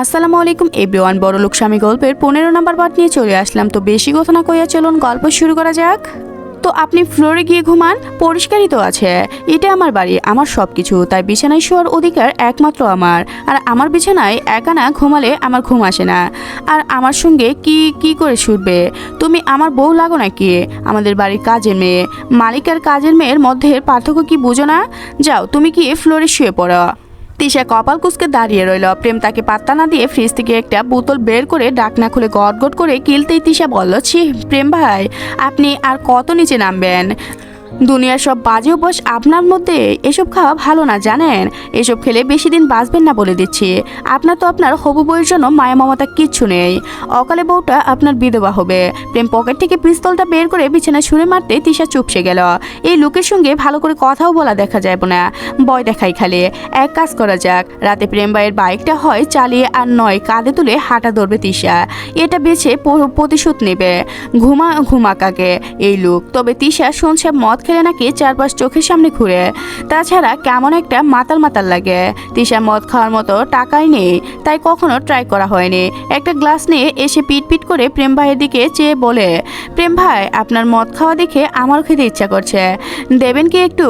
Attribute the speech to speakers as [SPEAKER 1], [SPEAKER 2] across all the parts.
[SPEAKER 1] আসসালামু আলাইকুম এভরিওয়ান, বড়লোক স্বামী গল্পের 15 নম্বর পার্ট নিয়ে চলে আসলাম। তো বেশি কথা না কইয়া চলুন গল্প শুরু করা যাক। তো আপনি ফ্লোরে গিয়ে ঘুমান, পরিষ্কারই তো আছে। এটা আমার বাড়ি, আমার সব কিছু, তাই বিছানায় শোয়ার অধিকার একমাত্র আমার। আর আমার বিছানায় একা না ঘুমালে আমার ঘুম আসে না। আর আমার সঙ্গে কি কি করে শুটবে? তুমি আমার বউ লাগো নাকি? আমাদের বাড়ির কাজের মেয়ে। মালিক আর কাজের মেয়ের মধ্যে পার্থক্য কি বুঝো না? যাও তুমি কি ফ্লোরে শুয়ে পড়ো। তিশা কপাল কুঁচকে দাঁড়িয়ে রইল। প্রেম তাকে পাত্তা না দিয়ে ফ্রিজ থেকে একটা বোতল বের করে ডাকনা খুলে গট গট করে কিলতেই তিশা বলল, ছি প্রেম ভাই, আপনি আর কত নিচে নামবেন? দুনিয়ার সব বাজে অভ্যাস আপনার মধ্যে। এসব খাওয়া ভালো না জানেন? এসব খেলে বেশি দিন বাঁচবেন না বলে দিচ্ছি। আপনার তো আপনার হবু বউয়ের জন্য মায়া মমতা কিচ্ছু নেই। অকালে বউটা আপনার বিধবা হবে। প্রেম পকেট থেকে পিস্তলটা বের করে বিছানায় ছুঁড়ে মারতে তিশা চুপসে গেল। এই লোকের সঙ্গে ভালো করে কথাও বলা দেখা যায় না, ভয় দেখাই খালি। এক কাজ করা যাক, রাতে প্রেম ভাইয়ের বাইকটা হয় চালিয়ে আর নয় কাঁধে তুলে হাঁটা ধরবে তিশা। এটা বেছে প্রতিশোধ নেবে। ঘুমাকাকে এই লোক। তবে তিশা শুনছে মদ খেলে নাকি চারপাশ চোখের সামনে ঘুরে। তাছাড়া কেমন একটা মাতাল মাতাল লাগে। তিশা মদ খাওয়ার মতো টাকাই নেই, তাই কখনো ট্রাই করা হয়নি। একটা গ্লাস নিয়ে এসে পিট পিট করে প্রেম ভাইয়ের দিকে চেয়ে বলে, প্রেম ভাই আপনার মদ খাওয়া দেখে আমারও খেতে ইচ্ছা করছে, দেবেন কি একটু?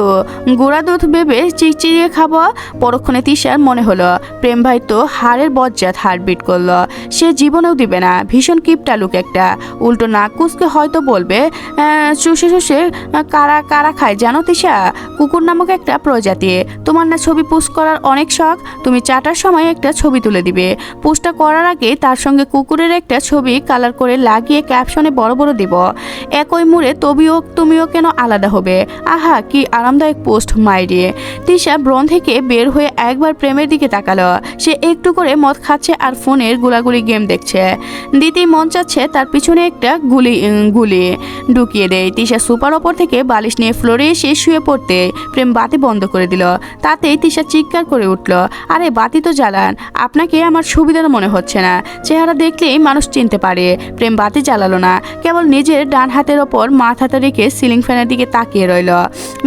[SPEAKER 1] গুঁড়া দুধ ভেবে চিচিয়ে খাবো। পরক্ষণে তিশার মনে হলো প্রেম ভাই তো হাড়ের বজ্জাত হার্টবিট করলো। সে জীবনেও দিবে না। ভীষণ কিপটা লোক একটা। উল্টো নাক কুচকে হয়তো বলবে, চুষে চুষে কারা কারা খায় জানো তিশা? কুকুর নামক একটা প্রজাতি। তোমার না ছবি পোস্ট করার অনেক শখ? তুমি চাটার সময় একটা ছবি তুলে দিবে। পোস্টটা করার আগে তার সঙ্গে কুকুরের একটা ছবি কালার করে লাগিয়ে ক্যাপশনে বড় বড় দিব, একই মুড়ে তুমিও কেন আলাদা হবে? আহা কি আরামদায়ক পোস্ট মাইরে। তিশা ব্রণ থেকে বের হয়ে একবার প্রেমের দিকে তাকালো। সে একটু করে মদ খাচ্ছে আর ফোনের গুলাগুলি গেম দেখছে। দিতেই মন চাচ্ছে তার পিছনে একটা গুলি ঢুকিয়ে দেয়। তিশা সুপার ওপর থেকে বালিশ নিয়ে ফ্লোরে এসে শুয়ে পড়তে প্রেম বাতি বন্ধ করে দিল। তাতেই তিশা চিৎকার করে উঠল, আরে বাতি তো জ্বালান, আপনাকে আমার সুবিধার মনে হচ্ছে না? চেহারা দেখলেই মানুষ চিনতে পারে। প্রেম বাতি জ্বালালো না, কেবল নিজের ডান হাতের ওপর মাথাটা রেখে সিলিং ফ্যানের দিকে তাকিয়ে রইল।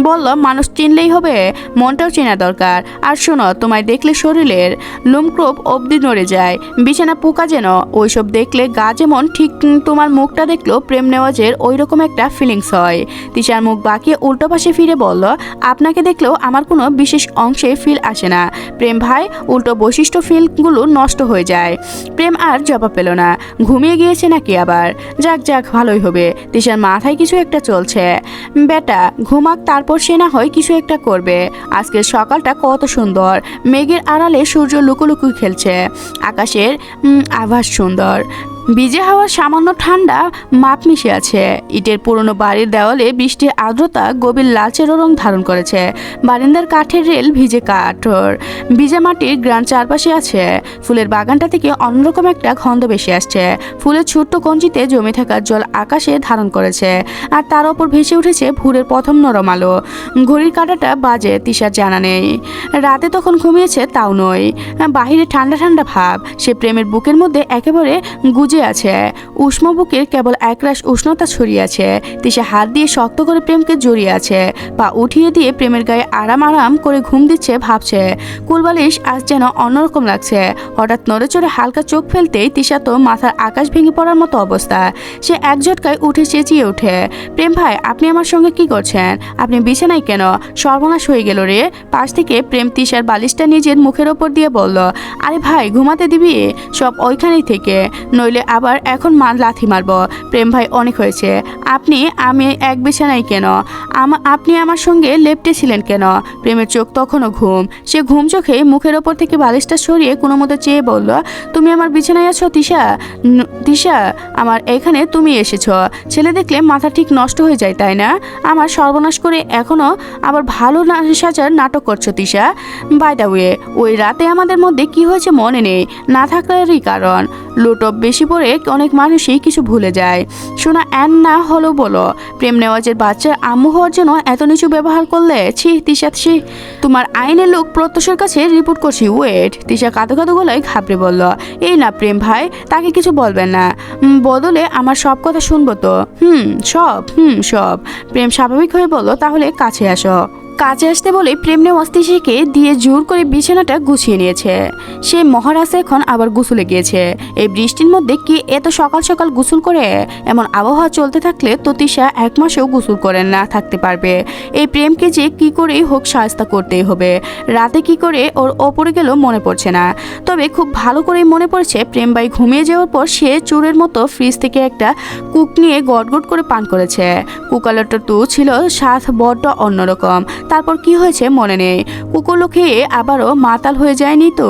[SPEAKER 1] বলল, মানুষ চিনলেই হবে, মনটাও চেনা দরকার। আর শোনো, তোমায় দেখলে শরীরের লোমকূপ অবধি নড়ে যায়, বিছানা পোকা যেন। ওইসব দেখলে গা যেমন, ঠিক তোমার মুখটা দেখলেও প্রেম নেওয়াজের ওই রকম একটা ফিলিংস হয়। তিশার মুখ বাঁকিয়ে উল্টো পাশে ফিরে বলল, আপনাকে দেখলেও আমার কোনো বিশেষ অংশে ফিল আসে না প্রেম ভাই, উল্টো বৈশিষ্ট্য ফিলগুলো নষ্ট হয়ে যায়। প্রেম আর জবাব পেল না। ঘুমিয়ে গিয়েছে নাকি আবার? যাক যাক, ভালোই হবে। তিশার মাথায় কিছু একটা চলছে। বেটা ঘুমাক, তারপর সে না হয় কিছু একটা করবে। আজকের সকালটা কত সুন্দর। মেঘের আড়ালে সূর্য লুকোলুকু খেলছে। আকাশের আভাস সুন্দর। ভিজে হাওয়ার সামান্য ঠান্ডা মাপ মিশে আছে। ইটের পুরনো বাড়ির দেওয়ালে বৃষ্টির আর্দ্রতা গভীর লালচে রং ধারণ করেছে। বারান্দার কাঠের রেল ভিজে কাঠর। ভিজে মাটির গ্রান চারপাশে আছে। ফুলের বাগানটা থেকে অন্যরকম একটা গন্ধ ভেসে আসছে। ফুলের ছোট্ট কঞ্চিতে জমে থাকা জল আকাশে ধারণ করেছে। আর তার ওপর ভেসে উঠেছে ভোরের প্রথম নরম আলো। ঘড়ির কাঁটাটা বাজে তিশার জানা নেই। রাতে তখন ঘুমিয়েছে তাও নয়। বাহিরে ঠান্ডা ঠান্ডা ভাব। সে প্রেমের বুকের মধ্যে একেবারে গুজে আছে। উষ্ণ বুকের কেবল একরাশ উষ্ণতা ছড়িয়ে আছে। তিশা হাত দিয়ে শক্ত করে প্রেমকে জড়িয়ে আছে। পা উঠিয়ে দিয়ে প্রেমের গায়ে আরাম আরাম করে ঘুম দিচ্ছে। ভাবছে কুলবালিশ আজ যেন অন্যরকম লাগছে। হঠাৎ নড়ে চড়ে হালকা চোখ ফেলতেই তিশা তো মাথার আকাশ ভেঙে পড়ার মতো অবস্থা। সে এক ঝটকায় উঠে চেঁচিয়ে ওঠে, প্রেম ভাই আপনি আমার সঙ্গে কি করছেন? আপনি বিছানায় কেন? সর্বনাশ হয়ে গেল রে। পাশ থেকে প্রেম তিশার বালিশটা নিজের মুখের ওপর দিয়ে বলল, আরে ভাই ঘুমাতে দিবি? সব ওইখানেই থেকে, নইলে আবার এখন লাথি মারব। প্রেম ভাই অনেক হয়েছে। আমি এক বিছানায় কেন? আপনি আমার সঙ্গে লেপটেছিলেন কেন? প্রেমের চোখ তখনও ঘুম। সে ঘুম চোখে মুখের ওপর থেকে বালিশটা সরিয়ে কোনো মতো চেয়ে বলল, তুমি আমার বিছানায় আছো তিশা? তিশা আমার এখানে তুমি এসেছ। ছেলে দেখলে মাথা ঠিক নষ্ট হয়ে যায় তাই না? আমার সর্বনাশ করে এখনো আবার ভালো সাজার নাটক করছো তিশা। বাই দ্য ওয়ে, ওই রাতে আমাদের মধ্যে কি হয়েছে মনে নেই? না থাকারই কারণ। লুটপ বেশি পড়ে অনেক মানুষই কিছু ভুলে যায়। শোনা অ্যান না হলো বলো, প্রেম নেওয়াজের বাচ্চার আম্মু হওয়ার জন্য এত নিচু ব্যবহার করলে? ছি তিশা, ছি। তোমার আইনের লোক প্রত্যশের কাছে রিপোর্ট করছি। ওয়েট। তিশা কাঁদো কাঁদো গলায় ঘাবড়ে বলল, এই না প্রেম ভাই, তাকে কিছু বলবেন না। বদলে আমার সব কথা শুনবো তো? সব। প্রেম স্বাভাবিক হয়ে বলল, তাহলে কাছে আসো। কাছে আসতে বলে প্রেম নেওয়া তিশাকে দিয়ে জোর করে বিছানাটা গুছিয়ে নিয়েছে। সে মহারাজ এখন আবার গোসলে গিয়েছে। এই বৃষ্টির মধ্যে কি এত সকাল সকাল গোসল করে? এমন আবহাওয়া চলতে থাকলে তো তিশা 1 মাসেও গোসল করে না থাকতে পারবে। এই প্রেমকে যে কি করেই হোক সাহায্য করতেই হবে। রাতে কি করে ওর ওপরে গেল মনে পড়ছে না, তবে খুব ভালো করেই মনে পড়ছে প্রেম ভাই ঘুমিয়ে যাওয়ার পর সে চোরের মতো ফ্রিজ থেকে একটা কুক নিয়ে গটগট করে পান করেছে। কুকালোটা তো ছিল স্বাদ বড্ড অন্যরকম। তারপর কি হয়েছে মনে নেই। কুকুলো খেয়ে আবারও মাতাল হয়ে যায়নি তো?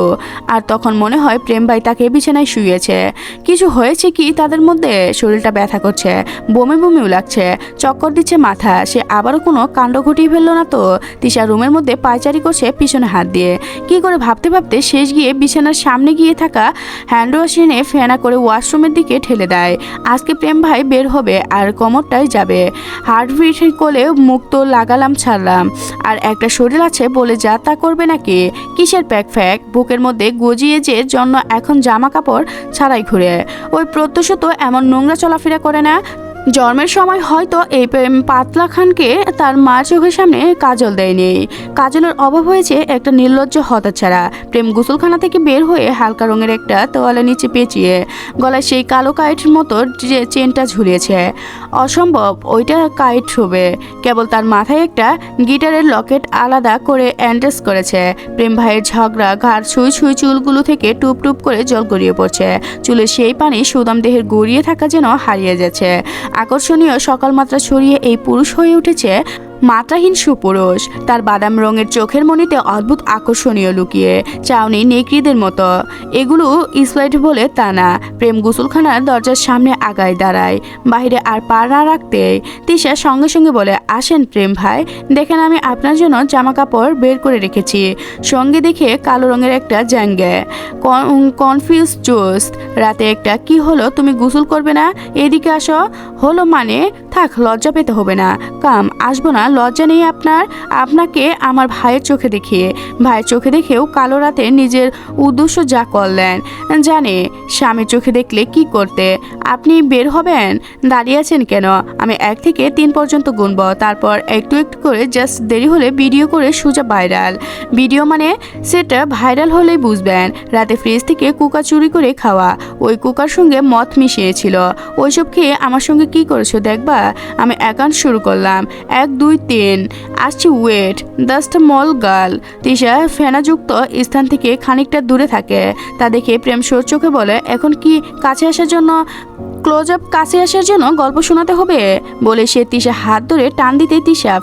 [SPEAKER 1] আর তখন মনে হয় প্রেম ভাই তাকে বিছানায় শুয়েছে। কিছু হয়েছে কি তাদের মধ্যে? শরীরটা ব্যথা করছে, বমি বমিও লাগছে, চক্কর দিচ্ছে মাথা। সে আবারও কোনো কাণ্ড ঘটিয়ে ফেললো না তো? তিশা রুমের মধ্যে পায়চারি করছে পিছনে হাত দিয়ে। কি করে ভাবতে ভাবতে শেষ গিয়ে বিছানার সামনে গিয়ে থাকা হ্যান্ড ওয়াশ এনে ফেনা করে ওয়াশরুমের দিকে ঠেলে দেয়। আজকে প্রেম ভাই বের হবে আর কোমরটাই যাবে। হার্টবিট কোলে মুখ তো লাগালাম ছাড়লাম, আর একটা শরীর আছে বলে যা তা করবে নাকি? কিসের প্যাক ফ্যাক বুকের মধ্যে গজিয়ে যে জন্য এখন জামা কাপড় ছাড়াই ঘুরে। ওই প্রত্যুষত এমন নোংরা চলাফেরা করে না। জন্মের সময় হয়তো এই পাতলা খানকে তার মা চোখের সামনে কাজল দেয়নি। কাজলের অভাব হয়েছে একটা নির্লজ্জ হতচ্ছাড়া। প্রেম গোসলখানা থেকে বের হয়ে হালকা রঙের একটা তোয়ালে নিচে পেঁচিয়ে গলায় সেই কালো কাইটের মতো যে চেনটা ঝুলিয়েছে। অসম্ভব ওইটা কাইট হবে, কেবল তার মাথায় একটা গিটারের লকেট আলাদা করে অ্যান্ড্রেস করেছে। প্রেম ভাইয়ের ঝগড়া ঘাড় ছুঁই ছুঁই চুলগুলো থেকে টুপ টুপ করে জল গড়িয়ে পড়ছে। চুলের সেই পানি সুদাম দেহের গড়িয়ে থাকা যেন হারিয়ে যাচ্ছে। আকর্ষণীয় সকাল মাত্রা ছড়িয়ে এই পুরুষ হয়ে উঠেছে মাত্রাহীন সুপুরুষ। তার বাদাম রঙের চোখের মনিতে অদ্ভুত আকর্ষণীয় লুকিয়ে চাউনি নেকড়িদের মতো। এগুলো স্লাইড বলে তা না। প্রেম গোসলখানার দরজার সামনে আগায় দাঁড়ায়, বাইরে আর পা না রাখতে। তিশা সঙ্গে সঙ্গে বলে, আসেন প্রেম ভাই, দেখেন আমি আপনার জন্য জামা কাপড় বের করে রেখেছি। সঙ্গে দেখে কালো রঙের একটা জ্যাঙ্গে কনফিউজ জোস। রাতে একটা কি হলো, তুমি গোসল করবে না? এদিকে আসো। হলো মানে? থাক, লজ্জা পেতে হবে না। কাম, আসবো না, লজ্জা নেই আপনার? আপনাকে আমার ভাইয়ের চোখে দেখিয়ে, ভাইয়ের চোখে দেখেও কালো রাতে নিজের উদ্দেশ্য যা করলেন। জানে স্বামীর চোখে দেখলে কি করতে। আপনি বের হবেন? দাঁড়িয়ে আছেন কেন? আমি 1 থেকে 3 পর্যন্ত গুনবো, তারপর একটু একটু করে জাস্ট দেরি হলে ভিডিও করে সোজা ভাইরাল। ভিডিও মানে সেটা ভাইরাল হলেই বুঝবেন। রাতে ফ্রিজ থেকে কুকা চুরি করে খাওয়া, ওই কুকার সঙ্গে মদ মিশিয়েছিল। ওইসব খেয়ে আমার সঙ্গে কি করেছো দেখবা? আমি অ্যাকাউন্ট শুরু করলাম। 1 2 3 আসছি, wait. The small girl. Tisha ফেনাযুক্ত স্থান থেকে খানিকটা দূরে থাকে। তা দেখে প্রেম সোর চোখে বলে, এখন কি কাছে আসার জন্য ক্লোজ আপ কাছে আসার জন্য গল্প শোনাতে হবে? বলে সে তিশা হাত ধরে টান দিতে তিশা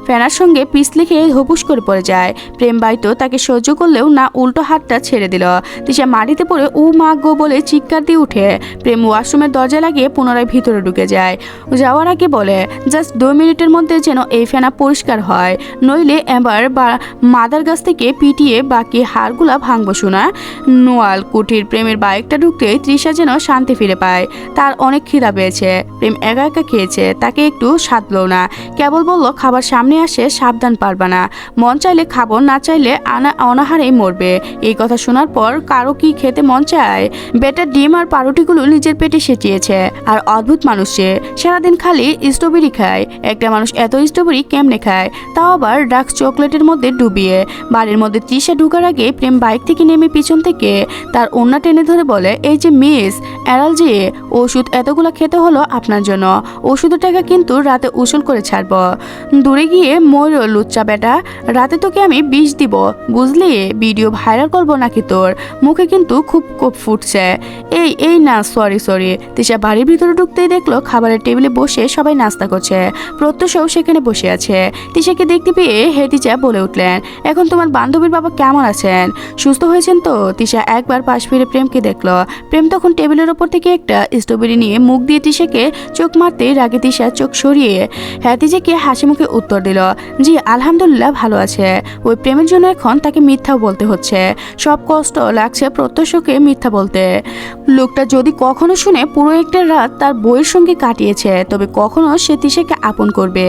[SPEAKER 1] ফেনার সঙ্গে পিস লিখে হুপুস করে পড়ে যায়। প্রেম বাইতো তাকে সহ্য করলেও না, উল্টো হাতটা ছেড়ে দিল। তিশা মাটিতে পড়ে ও মা গো বলে চিৎকার দিয়ে উঠে। প্রেম ওয়াশরুমের দরজা লাগিয়ে পুনরায় ভিতরে ঢুকে যায়। যাওয়ার আগে বলে, জাস্ট 2 মিনিটের মধ্যে যেন এই ফেনা পরিষ্কার হয়, নইলে এবার মাদার গাছ থেকে পিটিয়ে বাকি হাড়গুলা ভাঙবো শোনা। নোয়াল কুটির প্রেমের বাইকটা ঢুকতেই তৃষা যেন শান্তি ফিরে পায়। তার অনেক খিদা পেয়েছে। প্রেম একা একা খেয়েছে, তাকে একটু সাধলো না। কেবল বলল, খাবার সামনে আসে সাবধান, পারবা না। মন চাইলে খাবো, না চাইলে অনাহারেই মরবে। এই কথা শোনার পর কারো কি খেতে মন চায়? বেটার ডিম আর পাউরুটিগুলো নিজের পেটে সেটিয়েছে। আর অদ্ভুত মানুষ সে, সারাদিন খালি স্ট্রবেরি খায়। একটা মানুষ এত স্ট্রবেরি কেমনে খায়, তাও আবার ডার্ক চকলেটের মধ্যে ডুবিয়ে। বাড়ির মধ্যে তৃষা ঢুকার আগে প্রেম বাইক থেকে নেমে পিছন থেকে তার ওড়না টেনে ধরে বলে, এই যে মিস অ্যালার্জি, ওষুধ এতগুলো খেতে হলো আপনার জন্য। ওষুধের টাকা কিন্তু রাতে উসুল করে ছাড়ব। দূরে গিয়ে ময়ূর লুচ্চা বেটা, রাতে তোকে আমি বিষ দিব, বুঝলি? ভিডিও ভাইরাল করবো নাকি তোর? মুখে কিন্তু খুব কোপ ফুটছে। এই না, সরি। তিশা বাড়ির ভিতরে ঢুকতেই দেখলো খাবারের টেবিলে বসে সবাই নাস্তা করছে। প্রত্যুষও সেখানে বসে আছে। তিশাকে দেখতে পেয়ে হেতিজা বলে উঠলেন, এখন তোমার বান্ধবীর বাবা কেমন আছেন? সুস্থ হয়েছেন তো? তিশা একবার পাশ ফিরে প্রেমকে দেখলো। প্রেম তখন টেবিলের ওপর থেকে একটা স্ট্রবেরি নিয়ে মুখ দিয়ে তিশাকে চোখ মারতে রাগে তিশা চোখ সরিয়ে হেতিজাকে হাসি মুখে উত্তর দিল, জি আলহামদুলিল্লাহ ভালো আছে। ওই প্রেমের জন্য এখন তাকে মিথ্যাও বলতে হচ্ছে। সব কষ্ট লাগছে প্রত্যুষকে মিথ্যা বলতে। লোকটা যদি কখনো শুনে পুরো একটা রাত তার বইয়ের সঙ্গে কাটিয়েছে, তবে কখনো সে তিশাকে আপন করবে।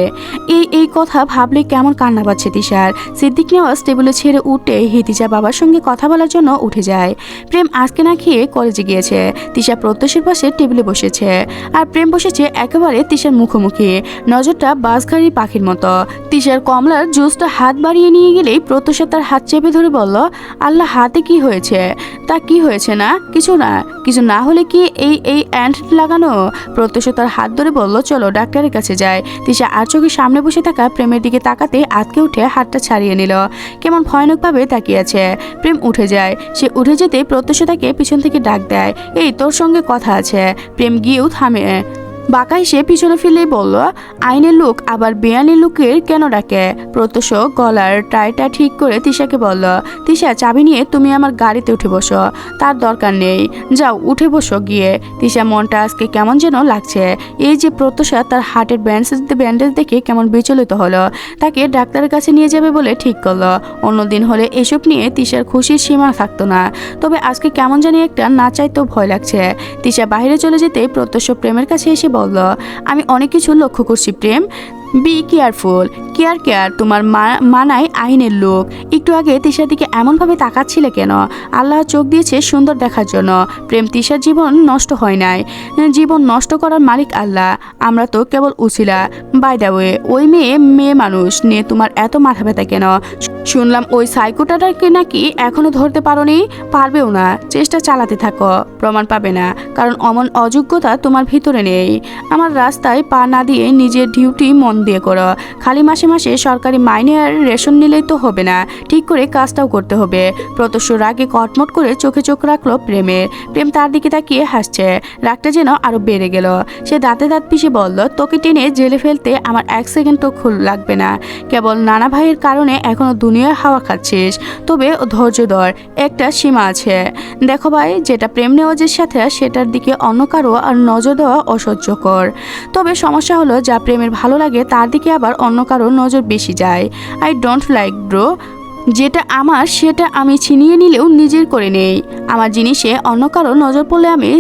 [SPEAKER 1] এই কথা ভাবলে কেমন কান্না পাচ্ছে তিশার। সিদ্দিক নেওয়াজ টেবিলে ছেড়ে উঠে হিতিজা বাবার সঙ্গে কথা বলার জন্য উঠে যায়। প্রেম আজকে না খেয়ে কলেজে গিয়েছে। তিশা প্রত্যুষের পাশে টেবিলে টেবিলে বসেছে আর প্রেম বসেছে একেবারে তিশার মুখোমুখি, নজরটা বাসগাড়ি পাখির মতো। তিশার কমলার জুসটা হাত বাড়িয়ে নিয়ে গেলেই প্রত্যুষা তার হাত চেপে ধরে বলল, আল্লাহ, হাতে কি হয়েছে? তা কি হয়েছে? না কিছু না। কিছু না হলে কি এই অ্যান্ট লাগানো? প্রত্যুষা তার হাত ধরে বলল, চলো ডাক্তারের কাছে যাই। তিশা আর চোখের সামনে বসে থাকা প্রেমের দিকে তাকাতে আতকে উঠে হাতটা ছাড়িয়ে নিল, কেমন ভয়ানকভাবে তাকিয়ে আছে। প্রেম উঠে যায়। সে উঠে যেতেই প্রত্যুষা তাকে পিছন থেকে ডাক দেয়, এই তোর সঙ্গে কথা আছে। প্রেম গিয়েও থামে। বাঁকা এসে পিছনে ফিরলেই বলল, আইনের লোক আবার বেআইনের লোকের কেন ডাকে? প্রত্যুষ গলার টাইটা ঠিক করে তিশাকে বলল, তিশা, চাবি নিয়ে তুমি আমার গাড়িতে উঠে বসো। তার দরকার নেই, যাও উঠে বসো গিয়ে। তিশা মনটা আজকে কেমন যেন লাগছে। এই যে প্রত্যুষা তার হার্টের ব্যান্ডেজ দেখে কেমন বিচলিত হলো। তাকে ডাক্তারের কাছে নিয়ে যাবে বলে ঠিক করলো। অন্যদিন হলে এসব নিয়ে তিশার খুশির সীমা থাকতো না, তবে আজকে কেমন জানি একটা না চাইতেও ভয় লাগছে। তিশা বাইরে চলে যেতে প্রত্যুষ প্রেমের কাছে এসে বলল, আমি অনেক কিছু লক্ষ্য করছি প্রেম, বি কেয়ারফুল। কেয়ার তোমার মানায় আইনের লোক। একটু আগে তিশার দিকে এমনভাবে তাকাচ্ছিলে কেন? আল্লাহ চোখ দিয়েছে সুন্দর দেখার জন্য। প্রেম, তিশার জীবন নষ্ট হয় নাই, জীবন নষ্ট করার মালিক আল্লাহ। আমরা তো কেবল উছিলা। বাই দ্য ওয়ে, ওই মেয়ে মানুষ নিয়ে তোমার এত মাথা ব্যথা কেন? শুনলাম ওই সাইকোটাটাকে নাকি এখনো ধরতে পারোনি। পারবেও না, চেষ্টা চালাতে থাকো, প্রমাণ পাবে না, কারণ অমন অযোগ্যতা তোমার ভিতরে নেই। আমার রাস্তায় পা না দিয়ে নিজের ডিউটি মন দিয়ে করো। খালি মাসে মাসে সরকারি মাইনে আর রেশন নিলেই তো হবে না, ঠিক করে কাজটাও করতে হবে। প্রত্যুষ রাগে কটমট করে চোখে চোখ রাখলো প্রেমের। প্রেম তার দিকে তাকিয়ে হাসছে, রাগটা যেন আরো বেড়ে গেল। সে দাঁতে দাঁত পিষে বলল, তোকে টেনে জেলে ফেলতে আমার 1 সেকেন্ডও লাগবে না। কেবল নানা ভাইয়ের কারণে এখনো দুনিয়ার হাওয়া খাচ্ছিস, তবে ধৈর্য ধর, একটা সীমা আছে। দেখো ভাই, যেটা প্রেম নেওয়াজের সাথে সেটার দিকে অন্য কারো আর নজর দেওয়া অসহ্যকর। তবে সমস্যা হলো, যা প্রেমের ভালো লাগে তার দিকে আবার অন্য কারো নজর বেশি যায়। I don't like bro. যেটা আমার সেটা আমি ছিনিয়ে নিলেও নিজের করে নেই। আমার জিনিসে অন্য কারো নজর পড়লে আমি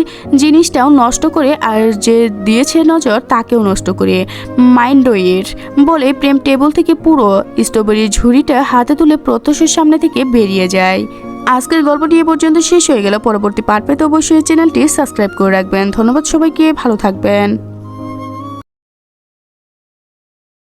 [SPEAKER 1] জিনিসটাও নষ্ট করে, আর যে দিয়েছে নজর তাকেও নষ্ট করে। মাইন্ড ইট বলে প্রেম টেবিল থেকে পুরো স্ট্রবেরির ঝুড়িটা হাতে তুলে প্রত্যুষের সামনে থেকে বেরিয়ে যায়। আজকের গল্পটি এ পর্যন্ত শেষ হয়ে গেল। পরবর্তী পার্ট পেতে অবশ্যই চ্যানেলটি সাবস্ক্রাইব করে রাখবেন। ধন্যবাদ সবাইকে, ভালো থাকবেন।